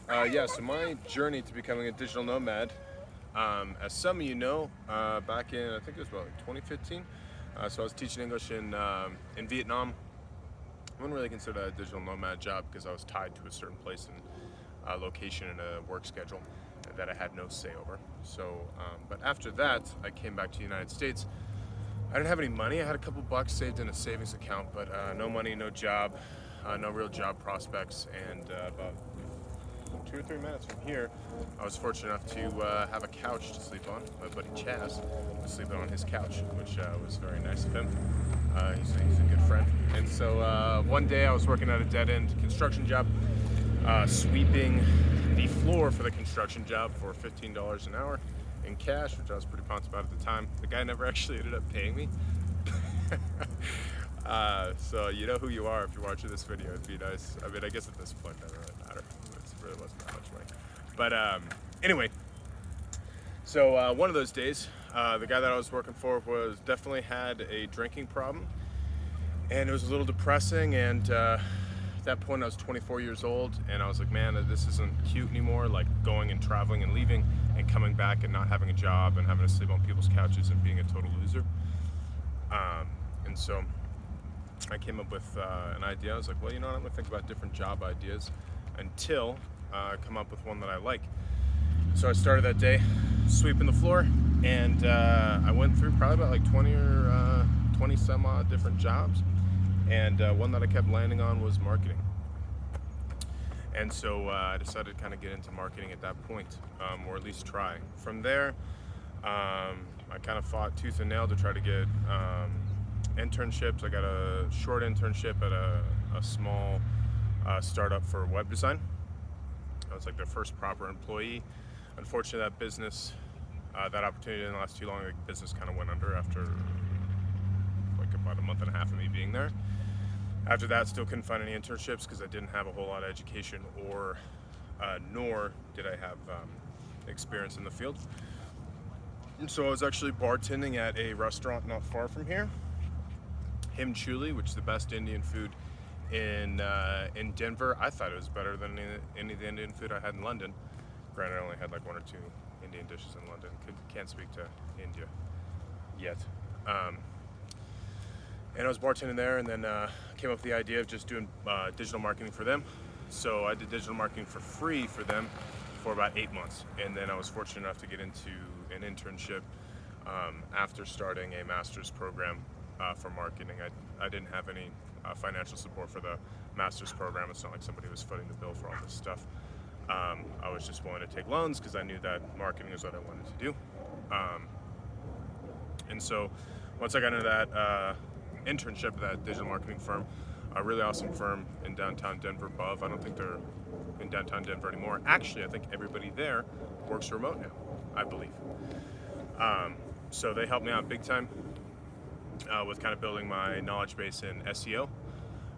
Yeah, so my journey to becoming a digital nomad, as some of you know, back in, I think it was about like 2015. So I was teaching English in Vietnam. I wouldn't really consider that a digital nomad job because I was tied to a certain place and location and a work schedule that I had no say over. So, but after that, I came back to the United States. I didn't have any money. I had a couple bucks saved in a savings account, but no money, no job, no real job prospects. And about 2 or 3 minutes from here, I was fortunate enough to have a couch to sleep on. My buddy Chaz was sleeping on his couch, which was very nice of him. He's a good friend. And so one day I was working at a dead-end construction job, sweeping the floor for the construction job for $15 an hour in cash, which I was pretty pumped about at the time. The guy never actually ended up paying me. So you know who you are if you're watching this video. It'd be nice. I mean, I guess at this point, it doesn't really matter. It really wasn't that much money. But anyway, so one of those days, the guy that I was working for was definitely had a drinking problem, and it was a little depressing. And at that point, I was 24 years old, and I was like, man, this isn't cute anymore. Like going and traveling and leaving and coming back and not having a job and having to sleep on people's couches and being a total loser. And so I came up with an idea. I was like, well, you know what? I'm gonna think about different job ideas until I come up with one that I like. So I started that day sweeping the floor, and I went through probably about like 20 some odd different jobs, and one that I kept landing on was marketing. And so I decided to kind of get into marketing at that point, or at least try. From there, I kind of fought tooth and nail to try to get internships. I got a short internship at a small startup for web design. I was like their first proper employee. Unfortunately, that business, that opportunity didn't last too long. The business kind of went under after like about a month and a half of me being there. After that, still couldn't find any internships because I didn't have a whole lot of education, or nor did I have experience in the field. And so I was actually bartending at a restaurant not far from here, Him Chuli, which is the best Indian food in Denver. I thought it was better than any of the Indian food I had in London. Granted, I only had like 1 or 2 Indian dishes in London. Can't speak to India yet. And I was bartending there, and then came up with the idea of just doing digital marketing for them. So I did digital marketing for free for them for about 8 months. And then I was fortunate enough to get into an internship after starting a master's program for marketing. I didn't have any financial support for the master's program. It's not like somebody was footing the bill for all this stuff. I was just willing to take loans because I knew that marketing is what I wanted to do. And so once I got into that internship at that digital marketing firm, a really awesome firm in downtown Denver, Above. I don't think they're in downtown Denver anymore. Actually, I think everybody there works remote now, I believe. So they helped me out big time with kind of building my knowledge base in SEO.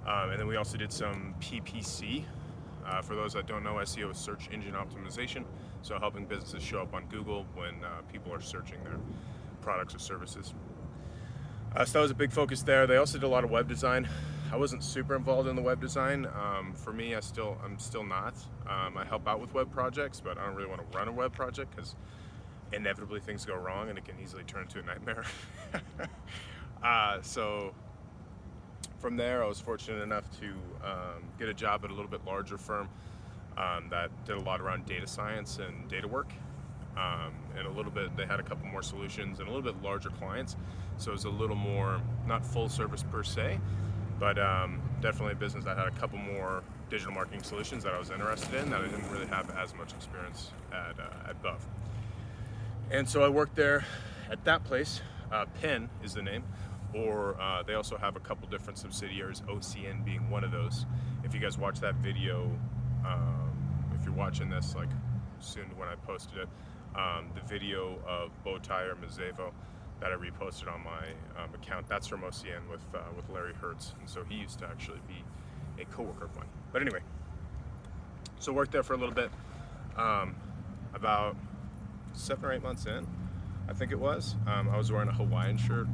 And then we also did some PPC. For those that don't know, SEO is search engine optimization. So helping businesses show up on Google when people are searching their products or services. So that was a big focus there. They also did a lot of web design. I wasn't super involved in the web design. For me, I'm still not. I help out with web projects, but I don't really want to run a web project because inevitably things go wrong and it can easily turn into a nightmare. So from there, I was fortunate enough to get a job at a little bit larger firm that did a lot around data science and data work. And a little bit, they had a couple more solutions and a little bit larger clients. So it was a little more, not full service per se, but definitely a business that had a couple more digital marketing solutions that I was interested in that I didn't really have as much experience at Buff. And so I worked there at that place. Penn is the name, or they also have a couple different subsidiaries, OCN being one of those. If you guys watch that video, if you're watching this like soon when I posted it, the video of Bowtie or Mazevo that I reposted on my account, that's from OCN with Larry Hertz, and so he used to actually be a coworker of mine. But anyway, so worked there for a little bit, about 7 or 8 months in, I think it was. I was wearing a Hawaiian shirt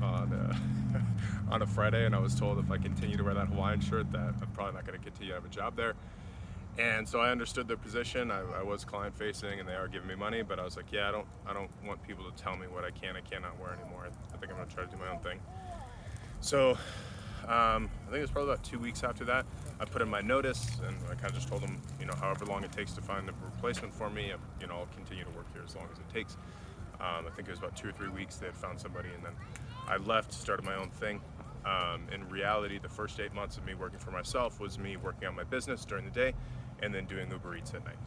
on a Friday, and I was told if I continue to wear that Hawaiian shirt that I'm probably not going to continue to have a job there. And so I understood their position. I was client facing, and they are giving me money, but I was like, yeah, I don't want people to tell me what I cannot wear anymore. I think I'm gonna try to do my own thing. So I think it was probably about 2 weeks after that, I put in my notice, and I kind of just told them, however long it takes to find a replacement for me, I'll continue to work here as long as it takes. I think it was about 2 or 3 weeks they had found somebody, and then I left, started my own thing. In reality, the first 8 months of me working for myself was me working on my business during the day and then doing Uber Eats at night.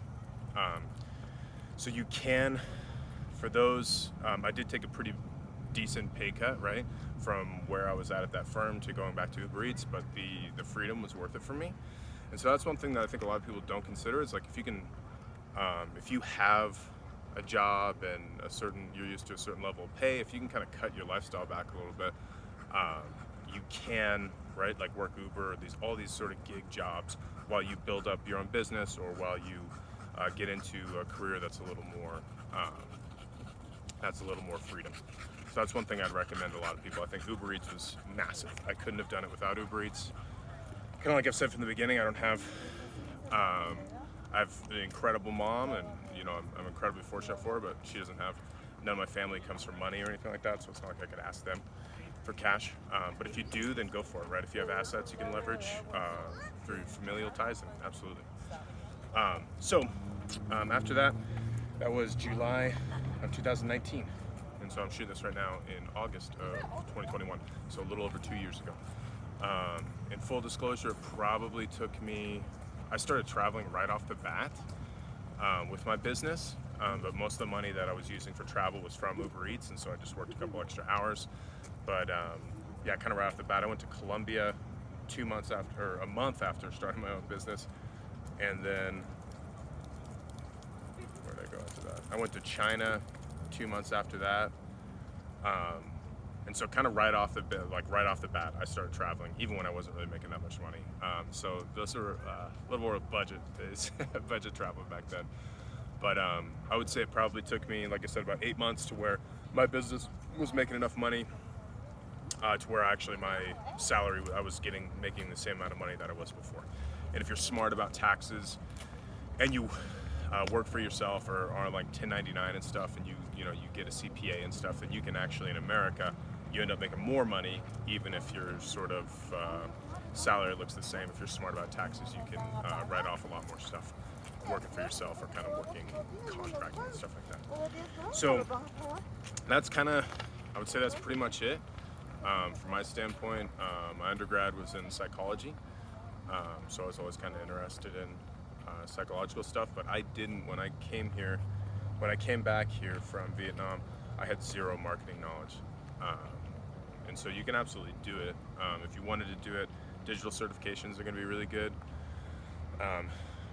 So you can, for those, I did take a pretty decent pay cut, right, from where I was at that firm to going back to Uber Eats, but the freedom was worth it for me. And so that's one thing that I think a lot of people don't consider is like if you can, if you have a job and you're used to a certain level of pay, if you can kind of cut your lifestyle back a little bit, you can, right, like work Uber, all these sort of gig jobs while you build up your own business, or while you get into a career that's a little more freedom. So that's one thing I'd recommend a lot of people. I think Uber Eats was massive. I couldn't have done it without Uber Eats. Kind of like I've said from the beginning, I have an incredible mom, and I'm incredibly fortunate for her, but she doesn't have, none of my family comes from money or anything like that, so it's not like I could ask them for cash. But if you do, then go for it, right? If you have assets you can leverage through familial ties, then absolutely. After that, that was July of 2019. And so I'm shooting this right now in August of 2021, so a little over 2 years ago. In full disclosure, it probably took me, I started traveling right off the bat with my business, but most of the money that I was using for travel was from Uber Eats, and so I just worked a couple extra hours. But yeah, kind of right off the bat, I went to Colombia a month after starting my own business, and then where did I go after that? I went to China 2 months after that. And so kind of right off the bat, I started traveling, even when I wasn't really making that much money. So those were a little more budget days, budget travel back then. But I would say it probably took me, like I said, about 8 months to where my business was making enough money to where actually my salary, I was making the same amount of money that I was before. And if you're smart about taxes and you work for yourself or are like 1099 and stuff, and you get a CPA and stuff, then you can actually, in America, you end up making more money even if your sort of salary looks the same. If you're smart about taxes, you can write off a lot more stuff working for yourself or kind of working contracting and stuff like that. So that's kind of, I would say that's pretty much it. From my standpoint, my undergrad was in psychology, so I was always kind of interested in psychological stuff, but I didn't, when I came back here from Vietnam, I had zero marketing knowledge. And so you can absolutely do it. If you wanted to do it, digital certifications are going to be really good.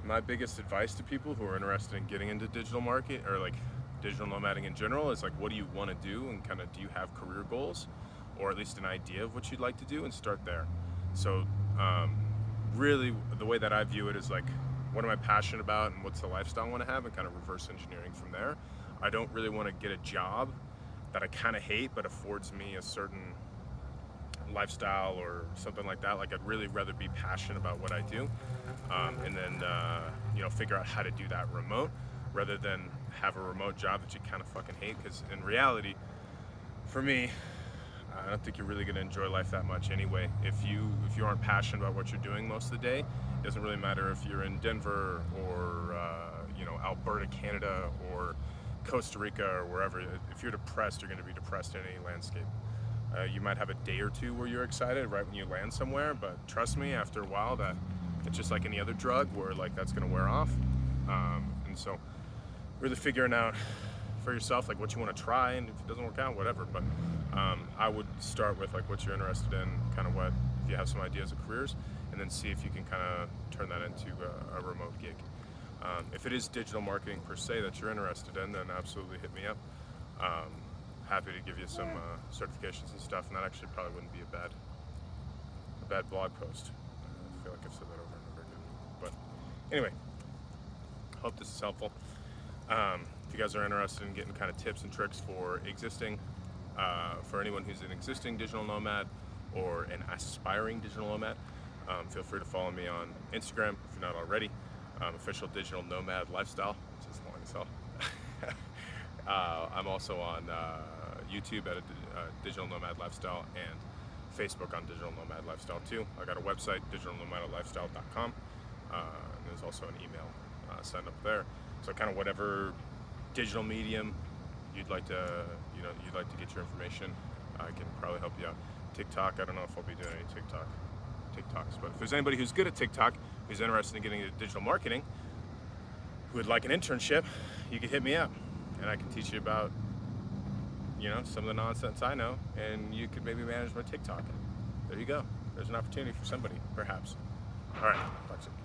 My biggest advice to people who are interested in getting into digital market or like digital nomading in general is like, what do you want to do, and kind of do you have career goals, or at least an idea of what you'd like to do, and start there. So really the way that I view it is like, what am I passionate about and what's the lifestyle I want to have, and kind of reverse engineering from there. I don't really want to get a job that I kind of hate but affords me a certain lifestyle or something like that. Like, I'd really rather be passionate about what I do, and then figure out how to do that remote, rather than have a remote job that you kind of fucking hate. Because in reality, for me, I don't think you're really going to enjoy life that much anyway. If you aren't passionate about what you're doing most of the day, it doesn't really matter if you're in Denver or Alberta, Canada, or Costa Rica or wherever. If you're depressed, you're going to be depressed in any landscape. You might have a day or two where you're excited right when you land somewhere, but trust me, after a while, that it's just like any other drug, where like that's going to wear off. And so really figuring out for yourself like what you want to try, and if it doesn't work out, whatever. But I would start with like what you're interested in, kind of what, if you have some ideas of careers, and then see if you can kind of turn that into a remote gig. If it is digital marketing per se that you're interested in, then absolutely hit me up. Happy to give you some certifications and stuff, and that actually probably wouldn't be a bad blog post. I feel like I've said that over and over again. But anyway, hope this is helpful. If you guys are interested in getting kind of tips and tricks for for anyone who's an existing digital nomad or an aspiring digital nomad, feel free to follow me on Instagram if you're not already. Official Digital Nomad Lifestyle, which is long as hell. I'm also on YouTube at Digital Nomad Lifestyle, and Facebook on Digital Nomad Lifestyle too. I got a website, digitalnomadlifestyle.com. And there's also an email send up there. So kind of whatever digital medium you'd like to, get your information, I can probably help you out. TikTok, I don't know if I'll be doing any TikToks, but if there's anybody who's good at TikTok, who's interested in getting into digital marketing, who would like an internship, you could hit me up, and I can teach you about, some of the nonsense I know, and you could maybe manage my TikTok. There you go. There's an opportunity for somebody, perhaps. All right, talk soon.